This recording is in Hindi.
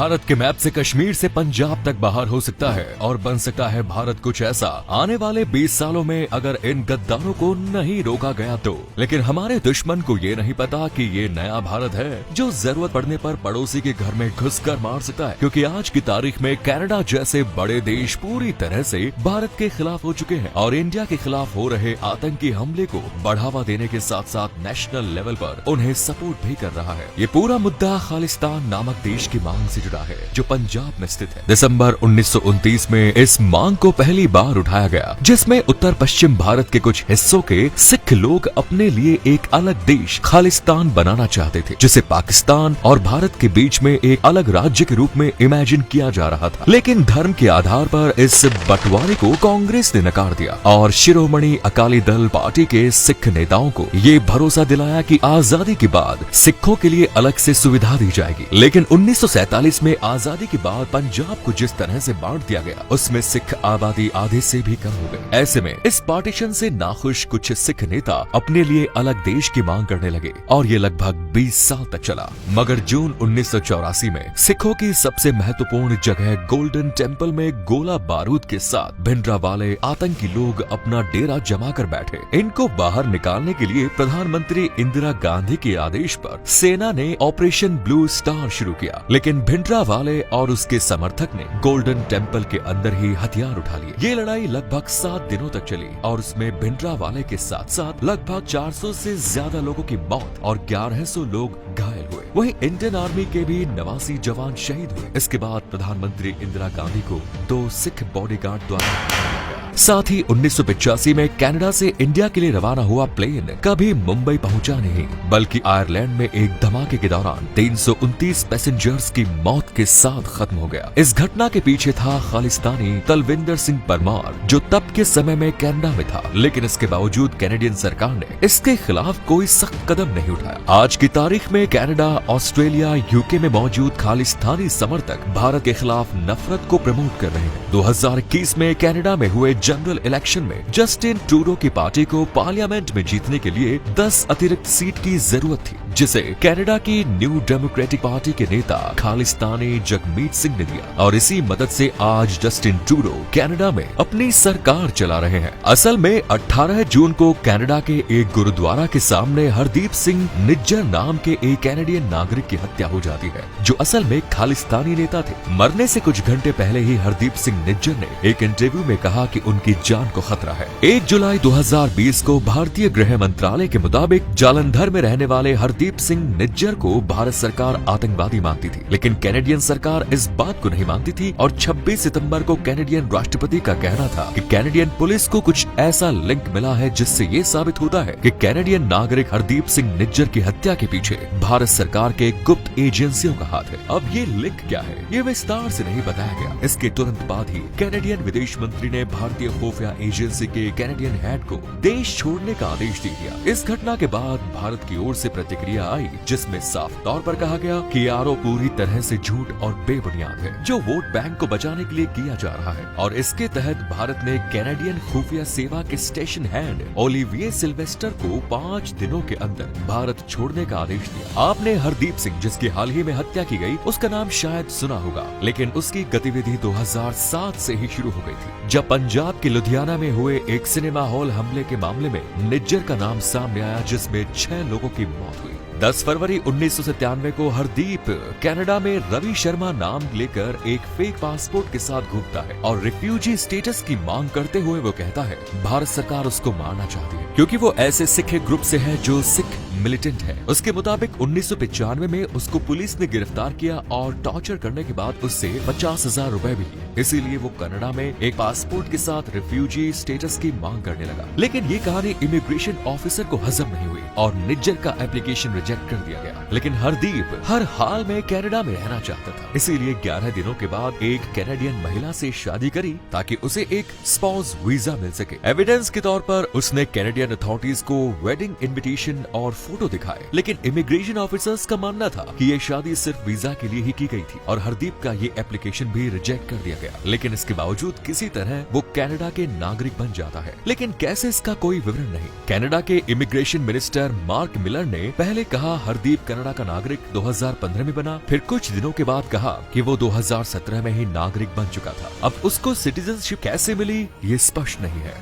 भारत के मैप से कश्मीर से पंजाब तक बाहर हो सकता है और बन सकता है भारत कुछ ऐसा आने वाले 20 सालों में अगर इन गद्दारों को नहीं रोका गया तो। लेकिन हमारे दुश्मन को ये नहीं पता कि ये नया भारत है जो जरूरत पड़ने पर पड़ोसी के घर में घुसकर मार सकता है, क्योंकि आज की तारीख में कनाडा जैसे बड़े देश पूरी तरह से भारत के खिलाफ हो चुके हैं और इंडिया के खिलाफ हो रहे आतंकी हमले को बढ़ावा देने के साथ साथ नेशनल लेवल पर उन्हें सपोर्ट भी कर रहा है। ये पूरा मुद्दा खालिस्तान नामक देश की मांग से जुड़ा है जो पंजाब में स्थित है। दिसंबर 1929 में इस मांग को पहली बार उठाया गया, जिसमें उत्तर पश्चिम भारत के कुछ हिस्सों के सिख लोग अपने लिए एक अलग देश खालिस्तान बनाना चाहते थे, जिसे पाकिस्तान और भारत के बीच में एक अलग राज्य के रूप में इमेजिन किया जा रहा था। लेकिन धर्म के आधार पर इस बंटवारे को कांग्रेस ने नकार दिया और शिरोमणि अकाली दल पार्टी के सिख नेताओं को ये भरोसा दिलाया कि आजादी के बाद सिखों के लिए अलग से सुविधा दी जाएगी। लेकिन 1947 में आजादी के बाद पंजाब को जिस तरह से बांट दिया गया उसमें सिख आबादी आधे से भी कम हो गई। ऐसे में इस पार्टीशन से नाखुश कुछ सिख नेता अपने लिए अलग देश की मांग करने लगे और ये लगभग 20 साल तक चला। मगर जून 1984 में सिखों की सबसे महत्वपूर्ण जगह गोल्डन टेम्पल में गोला बारूद के साथ भिंडरावाले आतंकी लोग अपना डेरा जमा कर बैठे। इनको बाहर निकालने के लिए प्रधानमंत्री इंदिरा गांधी के आदेश पर सेना ने ऑपरेशन ब्लू स्टार शुरू किया, लेकिन भिंडरावाले और उसके समर्थक ने गोल्डन टेम्पल के अंदर ही हथियार उठा लिए। ये लड़ाई लगभग 7 दिनों तक चली और उसमें भिंडरावाले के साथ साथ लगभग 400 से ज्यादा लोगों की मौत और 1100 लोग घायल हुए। वहीं इंडियन आर्मी के भी 89 जवान शहीद हुए। इसके बाद प्रधानमंत्री इंदिरा गांधी को 2 सिख बॉडीगार्ड द्वारा साथ ही 1985 में कनाडा से इंडिया के लिए रवाना हुआ प्लेन कभी मुंबई पहुंचा नहीं, बल्कि आयरलैंड में एक धमाके के दौरान 329 पैसेंजर्स की मौत के साथ खत्म हो गया। इस घटना के पीछे था खालिस्तानी तलविंदर सिंह परमार, जो तब के समय में कनाडा में था, लेकिन इसके बावजूद कैनेडियन सरकार ने इसके खिलाफ कोई सख्त कदम नहीं उठाया। आज की तारीख में कनाडा, ऑस्ट्रेलिया, यूके में मौजूद खालिस्तानी समर्थक भारत के खिलाफ नफरत को प्रमोट कर रहे हैं। 2021 में कनाडा में हुए जनरल इलेक्शन में जस्टिन ट्रूडो की पार्टी को पार्लियामेंट में जीतने के लिए 10 अतिरिक्त सीट की जरूरत थी, जिसे कनाडा की न्यू डेमोक्रेटिक पार्टी के नेता खालिस्तानी जगमीत सिंह ने दिया और इसी मदद से आज जस्टिन ट्रूडो कनाडा में अपनी सरकार चला रहे हैं। असल में 18 जून को कनाडा के एक गुरुद्वारा के सामने हरदीप सिंह निज्जर नाम के एक कैनेडियन नागरिक की हत्या हो जाती है, जो असल में खालिस्तानी नेता थे। मरने से कुछ घंटे पहले ही हरदीप सिंह निज्जर ने एक इंटरव्यू में कहा कि उनकी जान को खतरा है। 1 जुलाई 2020 को भारतीय गृह मंत्रालय के मुताबिक जालंधर में रहने वाले हरदीप सिंह निज्जर को भारत सरकार आतंकवादी मानती थी, लेकिन कैनेडियन सरकार इस बात को नहीं मानती थी और 26 सितंबर को कैनेडियन राष्ट्रपति का कहना था कि कैनेडियन पुलिस को कुछ ऐसा लिंक मिला है जिससे ये साबित होता है कि कैनेडियन नागरिक हरदीप सिंह निज्जर की हत्या के पीछे भारत सरकार के गुप्त एजेंसियों का हाथ है। अब ये लिंक क्या है ये विस्तार से नहीं बताया गया। इसके तुरंत बाद ही कैनेडियन विदेश मंत्री ने भारतीय खुफिया एजेंसी के कैनेडियन हेड को देश छोड़ने का आदेश दे दिया। इस घटना के बाद भारत की ओर से प्रतिक्रिया आई, जिसमें साफ तौर पर कहा गया कि आरोप पूरी तरह से झूठ और बेबुनियाद है, जो वोट बैंक को बचाने के लिए किया जा रहा है। और इसके तहत भारत ने कैनेडियन खुफिया सेवा के स्टेशन हेड ओलिविये सिल्वेस्टर को 5 दिनों के अंदर भारत छोड़ने का आदेश दिया। आपने हरदीप सिंह, जिसकी हाल ही में हत्या की गई, उसका नाम शायद सुना होगा, लेकिन उसकी गतिविधि 2007 से ही शुरू हो गई थी, जब पंजाब के लुधियाना में हुए एक सिनेमा हॉल हमले के मामले में निज्जर का नाम सामने आया, जिसमें 6 लोगों की मौत हुई। 10 फरवरी 1997 को हरदीप कनाडा में रवि शर्मा नाम लेकर एक फेक पासपोर्ट के साथ घूमता है और रिफ्यूजी स्टेटस की मांग करते हुए वो कहता है भारत सरकार उसको मारना चाहती है, क्योंकि वो ऐसे सिख ग्रुप से है जो सिख मिलिटेंट है। उसके मुताबिक 1995 में उसको पुलिस ने गिरफ्तार किया और टॉर्चर करने के बाद उससे 50,000 रुपए भी लिए, इसीलिए वो कनाडा में एक पासपोर्ट के साथ रिफ्यूजी स्टेटस की मांग करने लगा। लेकिन ये कहानी इमिग्रेशन ऑफिसर को हजम नहीं हुई और निज्जर का एप्लीकेशन रिजेक्ट कर दिया गया। लेकिन हरदीप हर हाल में कनाडा में रहना चाहता था, इसीलिए 11 दिनों के बाद एक कैनेडियन महिला से शादी करी ताकि उसे एक स्पाउस वीजा मिल सके। एविडेंस के तौर पर उसने कैनेडियन अथॉरिटीज को वेडिंग इनविटेशन और फोटो दिखाए, लेकिन इमिग्रेशन ऑफिसर्स का मानना था कि ये शादी सिर्फ वीजा के लिए ही की गई थी और हरदीप का ये एप्लीकेशन भी रिजेक्ट कर दिया गया। लेकिन इसके बावजूद किसी तरह वो कनाडा के नागरिक बन जाता है, लेकिन कैसे इसका कोई विवरण नहीं। कनाडा के इमिग्रेशन मिनिस्टर मार्क मिलर ने पहले कहा कहा हरदीप कनाडा का नागरिक 2015 में बना, फिर कुछ दिनों के बाद कहा कि वो 2017 में ही नागरिक बन चुका था। अब उसको सिटीजनशिप कैसे मिली ये स्पष्ट नहीं है।